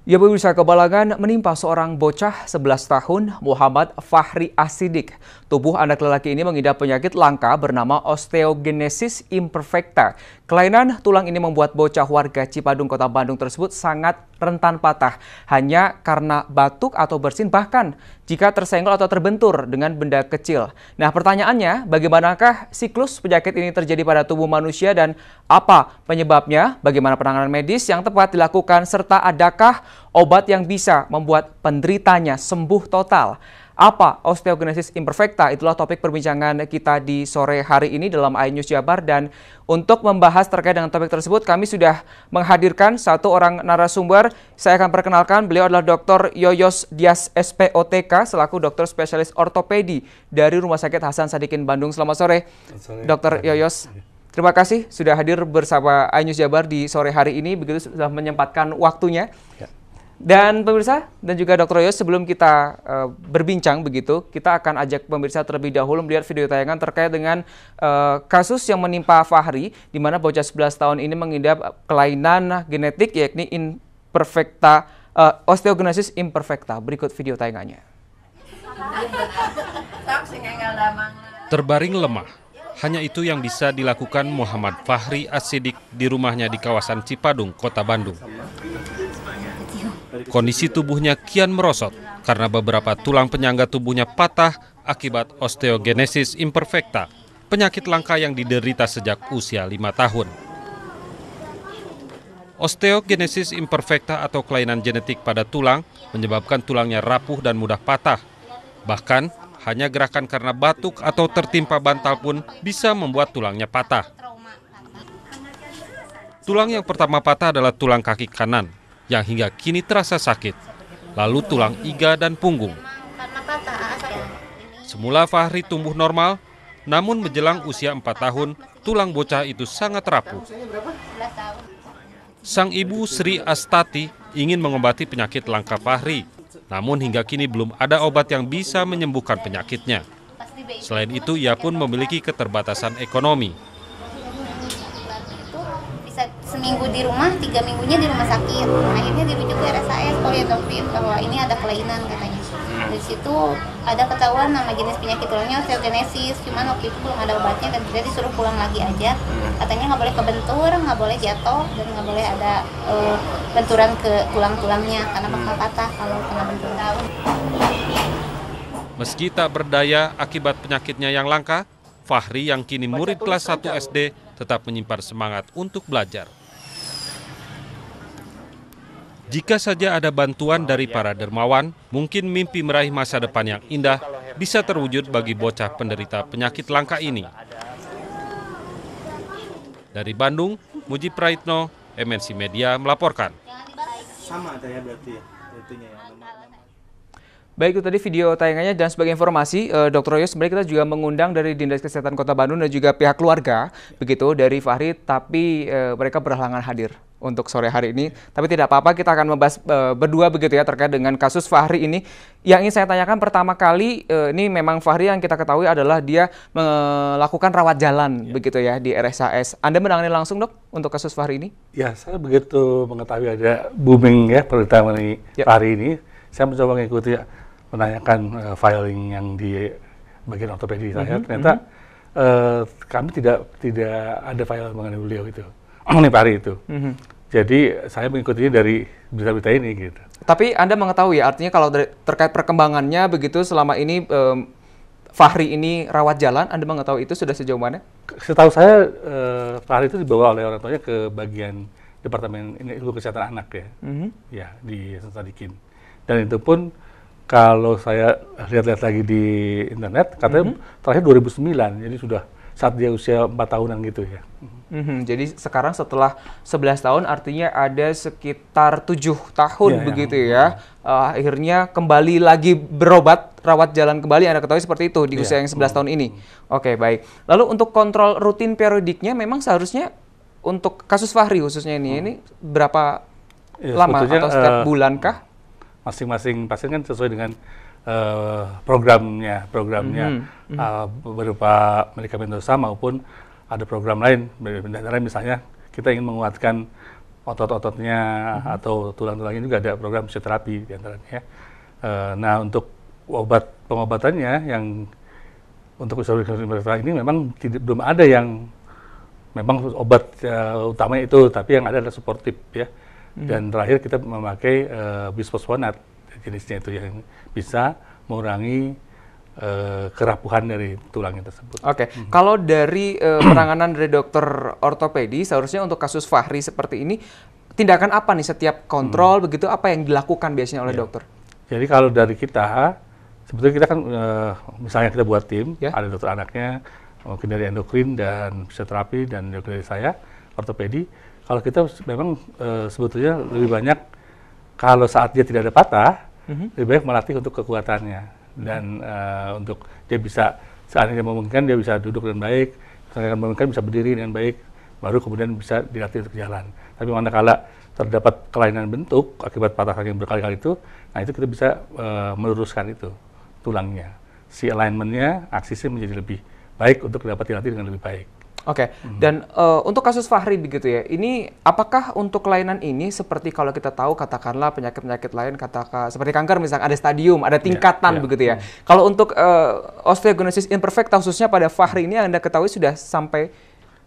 Ya pemirsa, kebalangan menimpa seorang bocah 11 tahun, Muhammad Fahri Asidik. Tubuh anak lelaki ini mengidap penyakit langka bernama osteogenesis imperfecta. Kelainan tulang ini membuat bocah warga Cipadung, Kota Bandung tersebut sangat rentan patah. Hanya karena batuk atau bersin, bahkan jika tersenggol atau terbentur dengan benda kecil. Nah, pertanyaannya, bagaimanakah siklus penyakit ini terjadi pada tubuh manusia dan apa penyebabnya? Bagaimana penanganan medis yang tepat dilakukan, serta adakah obat yang bisa membuat penderitanya sembuh total? Apa osteogenesis imperfecta? Itulah topik perbincangan kita di sore hari ini dalam iNews Jabar. Dan untuk membahas terkait dengan topik tersebut, kami sudah menghadirkan satu orang narasumber. Saya akan perkenalkan, beliau adalah Dr. Yoyos Dias SPOTK, selaku dokter spesialis ortopedi dari Rumah Sakit Hasan Sadikin Bandung. Selamat sore, Dr. Yoyos. Terima kasih sudah hadir bersama iNews Jabar di sore hari ini, begitu sudah menyempatkan waktunya. Ya. Dan pemirsa dan juga Dr. Yoyos, sebelum kita berbincang begitu, kita akan ajak pemirsa terlebih dahulu melihat video tayangan terkait dengan kasus yang menimpa Fahri, di mana bocah 11 tahun ini mengidap kelainan genetik yakni osteogenesis imperfecta. Berikut video tayangannya. Terbaring lemah, hanya itu yang bisa dilakukan Muhammad Fahri Asidik di rumahnya di kawasan Cipadung, Kota Bandung. Kondisi tubuhnya kian merosot karena beberapa tulang penyangga tubuhnya patah akibat osteogenesis imperfecta, penyakit langka yang diderita sejak usia 5 tahun. Osteogenesis imperfecta atau kelainan genetik pada tulang menyebabkan tulangnya rapuh dan mudah patah. Bahkan, hanya gerakan karena batuk atau tertimpa bantal pun bisa membuat tulangnya patah. Tulang yang pertama patah adalah tulang kaki kanan, yang hingga kini terasa sakit, lalu tulang iga dan punggung. Semula Fahri tumbuh normal, namun menjelang usia 4 tahun, tulang bocah itu sangat rapuh. Sang ibu Sri Astati ingin mengobati penyakit langka Fahri, namun hingga kini belum ada obat yang bisa menyembuhkan penyakitnya. Selain itu, ia pun memiliki keterbatasan ekonomi. Seminggu di rumah, 3 minggunya di rumah sakit. Akhirnya dirujuk ke RSAS Polietofit bahwa ini ada kelainan katanya. Dari situ ada ketahuan nama jenis penyakit tulangnya osteogenesis, cuman waktu itu belum ada obatnya dan kita disuruh pulang lagi aja. Katanya nggak boleh kebentur, nggak boleh jatuh, dan nggak boleh ada benturan ke tulang-tulangnya karena bakal patah kalau kena benturan. Meski tak berdaya akibat penyakitnya yang langka, Fahri yang kini murid kelas 1 SD tetap menyimpan semangat untuk belajar. Jika saja ada bantuan dari para dermawan, mungkin mimpi meraih masa depan yang indah bisa terwujud bagi bocah penderita penyakit langka ini. Dari Bandung, Muji Praitno, MNC Media melaporkan. Sama ada ya berarti itunya ya. Baik, itu tadi video tayangannya. Dan sebagai informasi, Dr. Yoyos, sebenarnya kita juga mengundang dari Dinas Kesehatan Kota Bandung dan juga pihak keluarga begitu dari Fahri, tapi mereka berhalangan hadir untuk sore hari ini. Tapi tidak apa-apa, kita akan membahas berdua begitu ya terkait dengan kasus Fahri ini. Yang ingin saya tanyakan pertama kali, ini memang Fahri yang kita ketahui adalah dia melakukan rawat jalan begitu ya di RSAS. Anda menangani langsung, Dok, untuk kasus Fahri ini? Ya, saya begitu mengetahui ada booming ya berita mengenai Fahri ini, saya mencoba mengikuti menanyakan filing yang di bagian ortopedi saya. Ternyata kami tidak ada file mengenai beliau itu, mengenai Fahri itu. Jadi saya mengikutinya dari berita-berita ini gitu. Tapi Anda mengetahui ya, artinya kalau terkait perkembangannya begitu selama ini Fahri ini rawat jalan, Anda mengetahui itu sudah sejauh mana? Setahu saya Fahri itu dibawa oleh orang tuanya ke bagian Departemen Ilmu Kesehatan Anak ya, ya di Hasan Sadikin. Dan itu pun kalau saya lihat-lihat lagi di internet, katanya terakhir 2009, jadi sudah saat dia usia 4 tahunan gitu ya. Jadi sekarang setelah 11 tahun artinya ada sekitar 7 tahun begitu ya. Akhirnya kembali lagi berobat, rawat jalan kembali, Anda ketahui seperti itu di usia yang 11 tahun ini. Oke, baik. Lalu untuk kontrol rutin periodiknya memang seharusnya untuk kasus Fahri khususnya ini berapa lama atau setiap bulan kah? Masing-masing pasien kan sesuai dengan programnya berupa medikamentosa maupun ada program lain. Misalnya kita ingin menguatkan otot-ototnya atau tulang-tulangnya juga ada program fisioterapi di antaranya. Nah, untuk pengobatannya yang untuk osteogenesis imperfecta ini memang belum ada yang memang obat utamanya itu, tapi yang ada adalah suportif ya. Dan terakhir kita memakai bisfosfonat jenisnya itu yang bisa mengurangi kerapuhan dari tulangnya tersebut. Oke, kalau dari penanganan dari dokter ortopedi, seharusnya untuk kasus Fahri seperti ini, tindakan apa nih setiap kontrol begitu, apa yang dilakukan biasanya oleh dokter? Jadi kalau dari kita, sebetulnya kita kan, misalnya kita buat tim, ada dokter anaknya, mungkin dari endokrin dan fisioterapi, dan juga dari saya, ortopedi. Kalau kita memang sebetulnya lebih banyak, kalau saat dia tidak ada patah, lebih banyak melatih untuk kekuatannya. Dan untuk dia bisa, seandainya memungkinkan dia bisa duduk dengan baik, seandainya memungkinkan bisa berdiri dengan baik, baru kemudian bisa dilatih untuk jalan. Tapi manakala terdapat kelainan bentuk akibat patah kaki yang berkali-kali itu, nah itu kita bisa meluruskan itu tulangnya. Si alignment-nya, aksisnya menjadi lebih baik untuk dapat dilatih dengan lebih baik. Oke, dan untuk kasus Fahri begitu ya, ini apakah untuk kelainan ini seperti kalau kita tahu katakanlah penyakit-penyakit lain, katakan seperti kanker misalnya ada stadium, ada tingkatan begitu ya. Kalau untuk osteogenesis imperfecta khususnya pada Fahri ini yang Anda ketahui sudah sampai,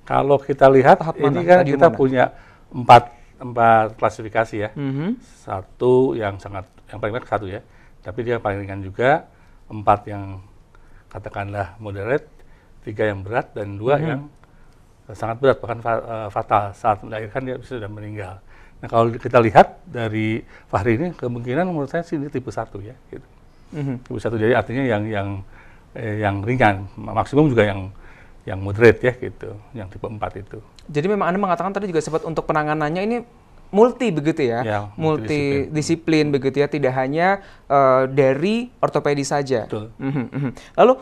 kalau kita lihat ini kan kita punya empat klasifikasi ya. Satu yang paling banyak satu ya, tapi dia paling ringan juga, 4 yang katakanlah moderate, 3 yang berat, dan 2 yang sangat berat, bahkan fatal. Saat melahirkan dia sudah meninggal. Nah, kalau kita lihat dari Fahri ini, kemungkinan menurut saya sih ini tipe 1 ya. Gitu. Tipe 1, jadi artinya yang ringan, maksimum juga yang moderate ya gitu, yang tipe 4 itu. Jadi memang Anda mengatakan tadi juga sempat untuk penanganannya ini multi begitu ya, multidisiplin begitu ya, tidak hanya dari ortopedi saja. Betul. Lalu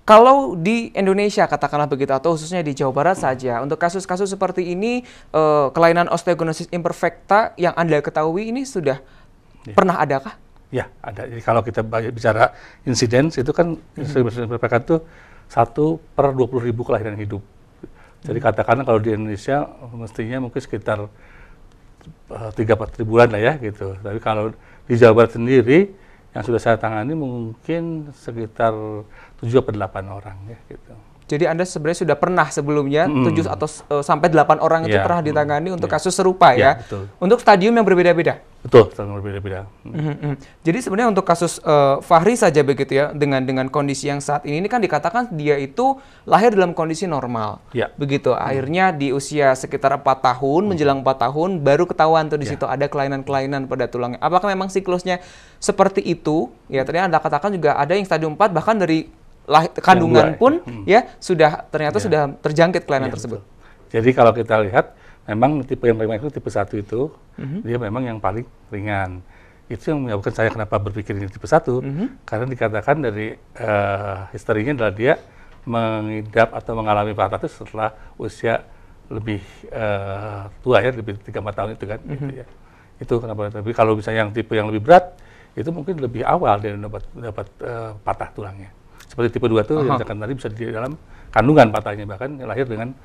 kalau di Indonesia katakanlah begitu, atau khususnya di Jawa Barat saja, untuk kasus-kasus seperti ini, kelainan osteogenesis imperfecta yang Anda ketahui ini sudah pernah adakah? Ya, ada. Jadi kalau kita bicara insidence itu kan osteogenesis imperfecta itu 1/20.000 kelahiran hidup. Jadi katakanlah kalau di Indonesia mestinya mungkin sekitar 3-4 bulan lah ya gitu. Tapi kalau di Jawa Barat sendiri yang sudah saya tangani mungkin sekitar 7-8 orang ya gitu. Jadi Anda sebenarnya sudah pernah sebelumnya 7 atau sampai 8 orang itu pernah ditangani untuk kasus serupa ya. Betul. Untuk stadium yang berbeda-beda. Betul, stadium berbeda-beda. Jadi sebenarnya untuk kasus Fahri saja begitu ya, dengan kondisi yang saat ini kan dikatakan dia itu lahir dalam kondisi normal. Begitu. Akhirnya di usia sekitar 4 tahun, menjelang 4 tahun baru ketahuan tuh di situ ada kelainan-kelainan pada tulangnya. Apakah memang siklusnya seperti itu? Ya, tadi Anda katakan juga ada yang stadium 4 bahkan dari kandungan pun ya sudah ternyata sudah terjangkit kelainan tersebut. Betul. Jadi kalau kita lihat memang tipe yang paling banyak itu tipe 1 itu dia memang yang paling ringan. Itu yang menyebabkan saya kenapa berpikir ini tipe 1 karena dikatakan dari historinya adalah dia mengidap atau mengalami patah itu setelah usia lebih tua ya, lebih 3-4 tahun itu kan gitu ya. Itu kenapa. Tapi kalau misalnya yang tipe yang lebih berat itu mungkin lebih awal dia dapat patah tulangnya. Seperti tipe 2 itu yang saya tadi bisa di dalam kandungan patahnya, bahkan lahir dengan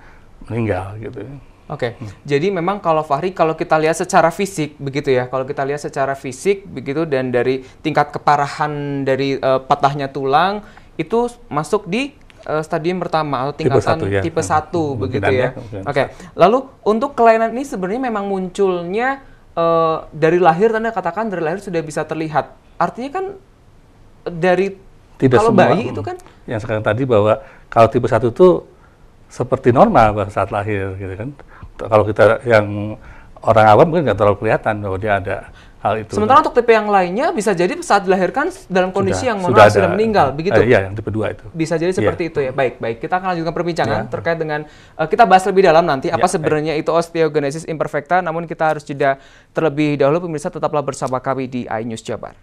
meninggal gitu. Oke, jadi memang kalau Fahri, kalau kita lihat secara fisik begitu ya, kalau kita lihat secara fisik begitu dan dari tingkat keparahan dari patahnya tulang itu masuk di stadium pertama atau tingkatan tipe 1 begitu ya. Oke, lalu untuk kelainan ini sebenarnya memang munculnya dari lahir, Anda katakan dari lahir sudah bisa terlihat. Artinya kan dari kalau semua, bayi itu kan yang sekarang tadi bahwa kalau tipe 1 itu seperti normal saat lahir gitu kan. Kalau kita yang orang awam mungkin nggak terlalu kelihatan bahwa dia ada hal itu. Sementara untuk tipe yang lainnya bisa jadi saat dilahirkan dalam kondisi yang sudah meninggal, begitu? Iya, yang tipe 2 itu. Bisa jadi seperti itu ya. Baik, kita akan lanjutkan perbincangan terkait dengan kita bahas lebih dalam nanti apa sebenarnya itu osteogenesis imperfecta. Namun kita harus jeda terlebih dahulu, pemirsa, tetaplah bersama kami di iNews Jabar.